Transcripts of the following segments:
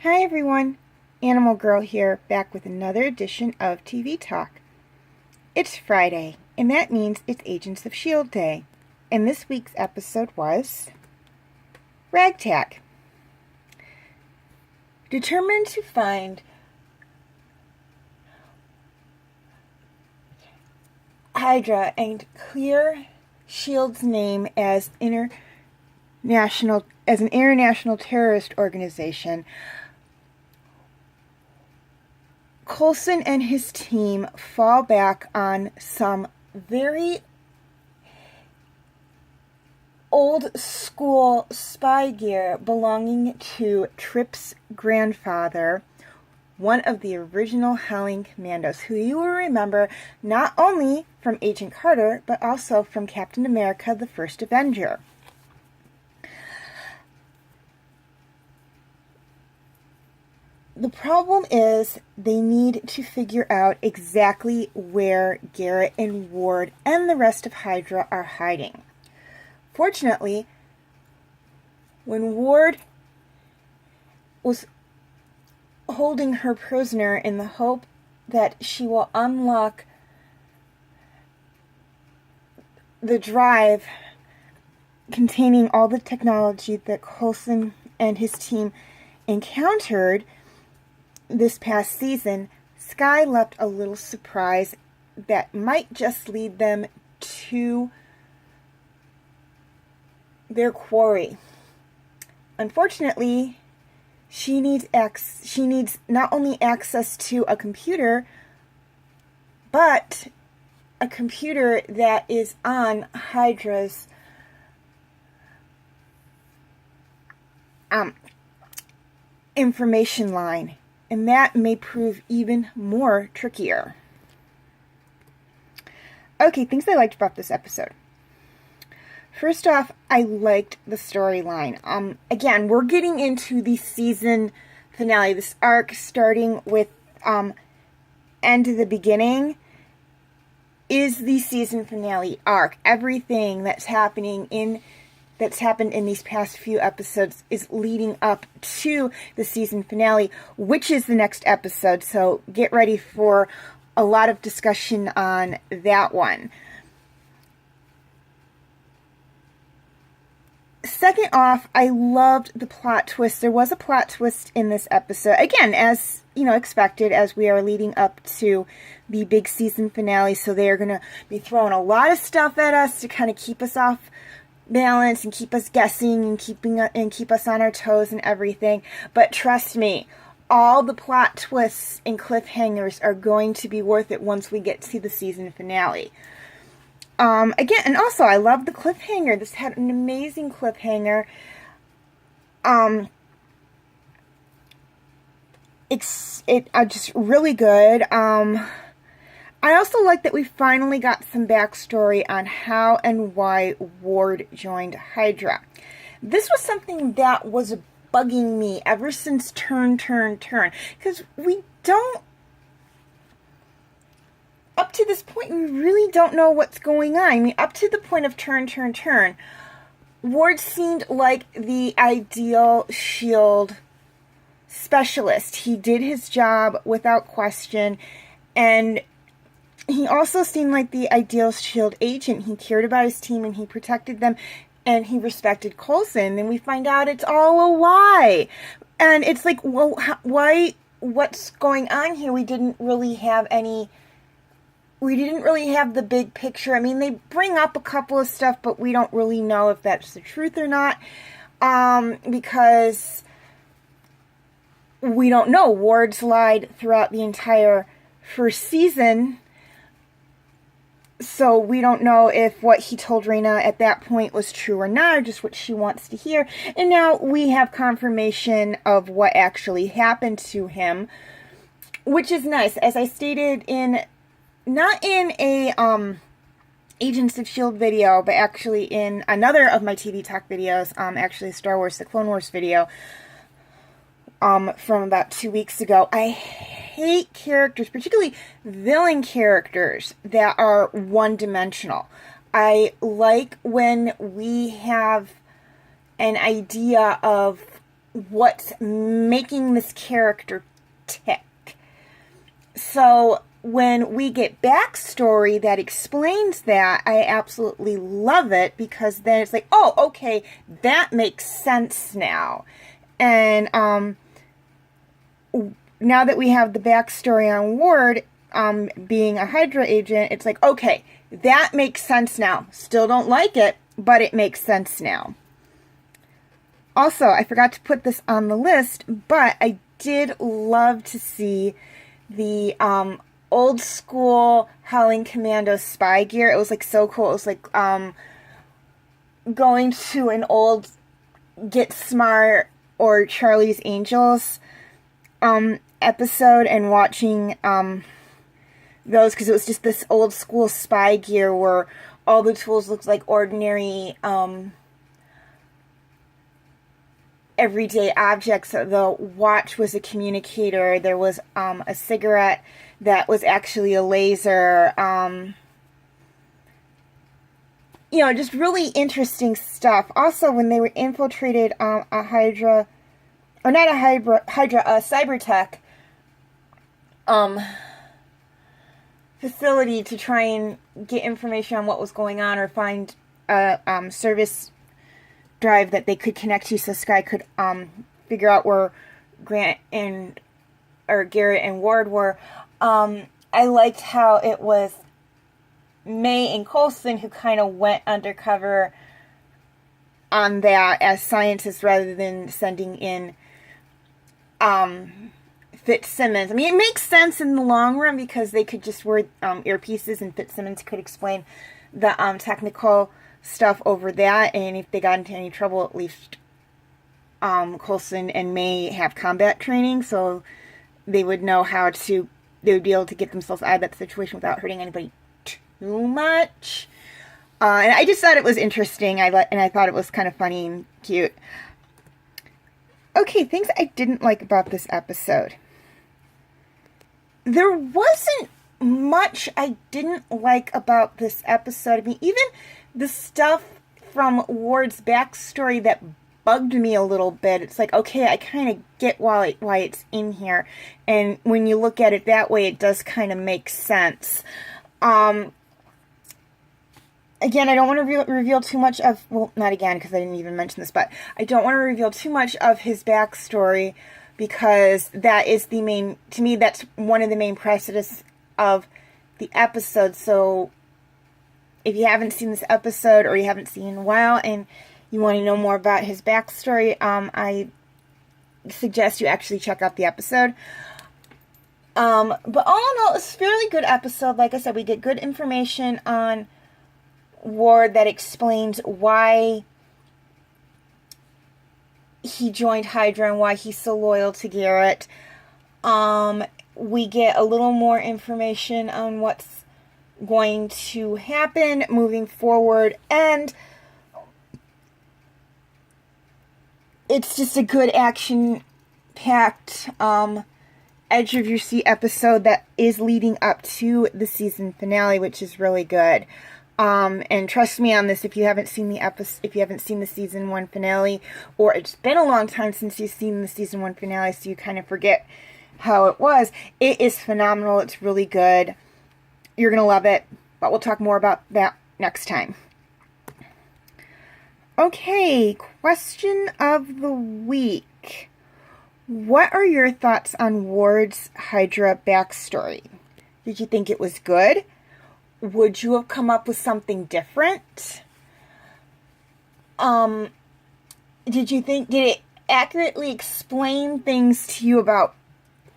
Hi everyone, Animal Girl here, back with another edition of TV Talk. It's Friday, and that means it's Agents of S.H.I.E.L.D. Day, and this week's episode was Ragtag. Determined to find Hydra and clear S.H.I.E.L.D.'s name as an international terrorist organization, Coulson and his team fall back on some very old school spy gear belonging to Trip's grandfather, one of the original Howling Commandos, who you will remember not only from Agent Carter, but also from Captain America, the First Avenger. The problem is they need to figure out exactly where Garrett and Ward and the rest of Hydra are hiding. Fortunately, when Ward was holding her prisoner in the hope that she will unlock the drive containing all the technology that Coulson and his team encountered this past season, Skye left a little surprise that might just lead them to their quarry. Unfortunately, she needs not only access to a computer, but a computer that is on Hydra's information line. And that may prove even more trickier. Okay, things I liked about this episode. First off, I liked the storyline. Again, we're getting into the season finale. This arc starting with end to the beginning is the season finale arc. Everything that's happened in these past few episodes is leading up to the season finale, which is the next episode. So get ready for a lot of discussion on that one. Second off, I loved the plot twist. There was a plot twist in this episode. Again, as expected, as we are leading up to the big season finale. So they are going to be throwing a lot of stuff at us to kind of keep us off balance and keep us guessing and keep us on our toes and everything. But trust me, all the plot twists and cliffhangers are going to be worth it once we get to the season finale. Again, and also I love the cliffhanger. This had an amazing cliffhanger. It's just really good. I also like that we finally got some backstory on how and why Ward joined Hydra. This was something that was bugging me ever since Turn, because up to this point, we really don't know what's going on. I mean, up to the point of Turn, Ward seemed like the ideal S.H.I.E.L.D. specialist. He did his job without question, and he also seemed like the ideal S.H.I.E.L.D. agent. He cared about his team and he protected them and he respected Coulson. Then we find out it's all a lie. And it's like, well, why? What's going on here? We didn't really have the big picture. I mean, they bring up a couple of stuff, but we don't really know if that's the truth or not. Because we don't know. Ward's lied throughout the entire first season. So we don't know if what he told Raina at that point was true or not, or just what she wants to hear. And now we have confirmation of what actually happened to him, which is nice. As I stated not in a Agents of S.H.I.E.L.D. video, but actually in another of my TV Talk videos, actually Star Wars, the Clone Wars video, from about 2 weeks ago. I hate characters, particularly villain characters, that are one-dimensional. I like when we have an idea of what's making this character tick. So when we get backstory that explains that, I absolutely love it, because then it's like, oh, okay, that makes sense now. And now that we have the backstory on Ward being a Hydra agent, it's like, okay, that makes sense now. Still don't like it, but it makes sense now. Also, I forgot to put this on the list, but I did love to see the old school Howling Commando spy gear. It was like so cool. It was like going to an old Get Smart or Charlie's Angels episode and watching those, because it was just this old school spy gear where all the tools looked like ordinary everyday objects. The watch was a communicator. There was a cigarette that was actually a laser. You know, just really interesting stuff. Also, when they were infiltrated a Hydra, or not a Hydra, a Cybertek facility to try and get information on what was going on, or find a service drive that they could connect to, so Skye could figure out where Garrett and Ward were. I liked how it was May and Coulson who kind of went undercover on that as scientists, rather than sending in Fitzsimmons. I mean, it makes sense in the long run, because they could just wear earpieces, and Fitzsimmons could explain the technical stuff over that, and if they got into any trouble, at least Coulson and May have combat training, so they would know how to, they would be able to get themselves out of that situation without hurting anybody too much. And I just thought it was interesting, and I thought it was kind of funny and cute. Okay, things I didn't like about this episode. There wasn't much I didn't like about this episode. I mean, even the stuff from Ward's backstory that bugged me a little bit. It's like, okay, I kind of get why it's in here. And when you look at it that way, it does kind of make sense. Again, I don't want to reveal too much of, well, not again, because I didn't even mention this, but I don't want to reveal too much of his backstory, because that is the main, to me, that's one of the main precedents of the episode. So if you haven't seen this episode, or you haven't seen it in a while, and you want to know more about his backstory, I suggest you actually check out the episode. But all in all, it's a fairly good episode. Like I said, we get good information on Ward that explains why he joined Hydra and why he's so loyal to Garrett. We get a little more information on what's going to happen moving forward, and it's just a good action-packed edge of your seat episode that is leading up to the season finale, which is really good. And trust me on this, if you haven't seen the season 1 finale, or it's been a long time since you've seen the season 1 finale, so you kind of forget how it was, it is phenomenal. It's really good. You're going to love it, but we'll talk more about that next time. Okay, question of the week. What are your thoughts on Ward's Hydra backstory? Did you think it was good? Would you have come up with something different? Did it accurately explain things to you about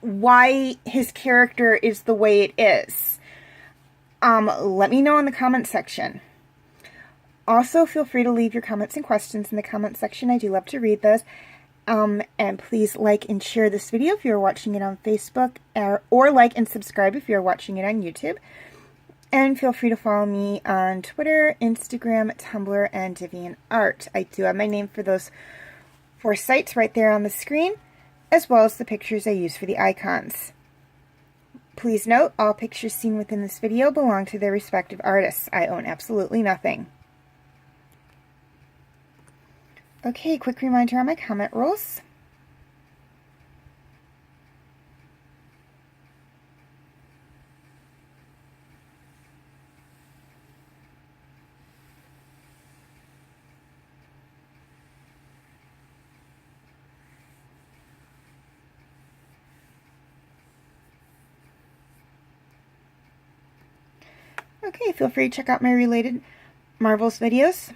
why his character is the way it is? Let me know in the comment section. Also, feel free to leave your comments and questions in the comment section. I do love to read those. And please like and share this video if you're watching it on Facebook, or like and subscribe if you're watching it on YouTube. And feel free to follow me on Twitter, Instagram, Tumblr, and DeviantArt. I do have my name for those 4 sites right there on the screen, as well as the pictures I use for the icons. Please note, all pictures seen within this video belong to their respective artists. I own absolutely nothing. Okay, quick reminder on my comment rules. Okay, feel free to check out my related Marvels videos.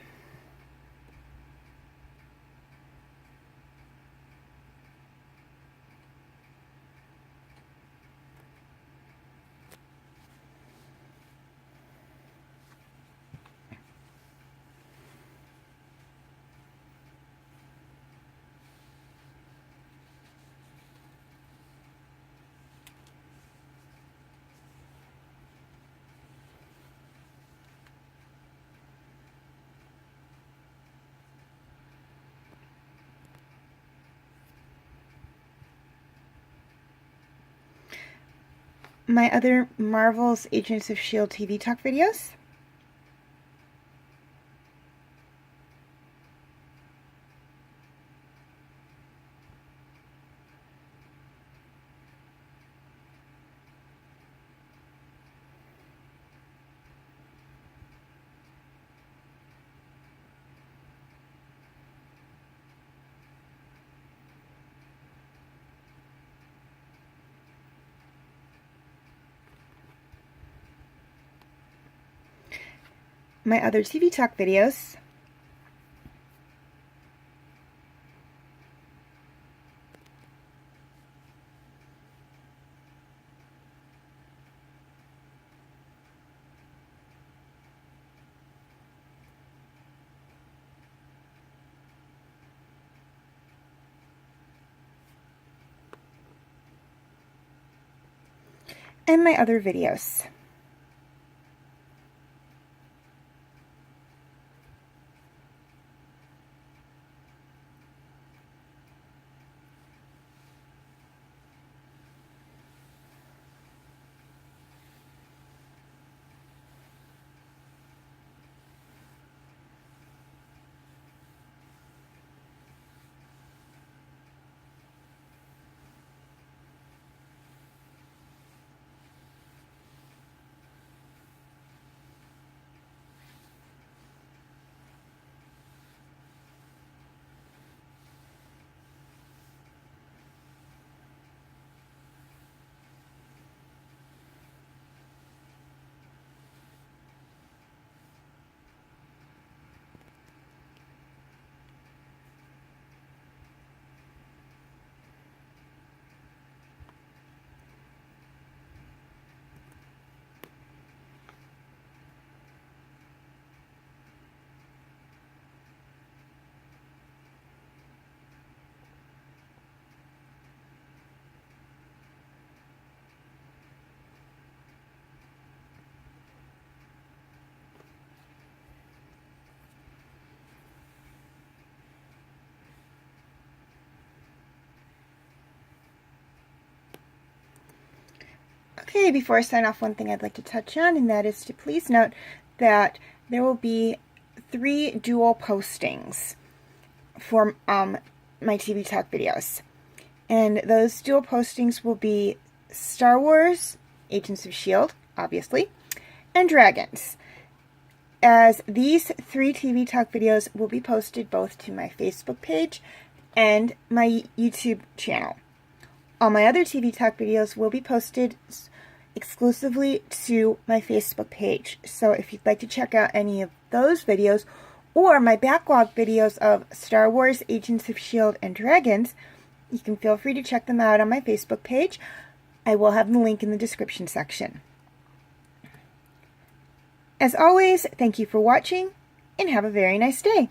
My other Marvel's Agents of S.H.I.E.L.D. TV talk videos. My other TV talk videos. And my other videos. Okay, before I sign off, one thing I'd like to touch on, and that is to please note that there will be 3 dual postings for my TV talk videos. And those dual postings will be Star Wars, Agents of S.H.I.E.L.D., obviously, and Dragons, as these 3 TV talk videos will be posted both to my Facebook page and my YouTube channel. All my other TV talk videos will be posted exclusively to my Facebook page. So if you'd like to check out any of those videos or my backlog videos of Star Wars, Agents of S.H.I.E.L.D., and Dragons, you can feel free to check them out on my Facebook page. I will have the link in the description section. As always, thank you for watching and have a very nice day.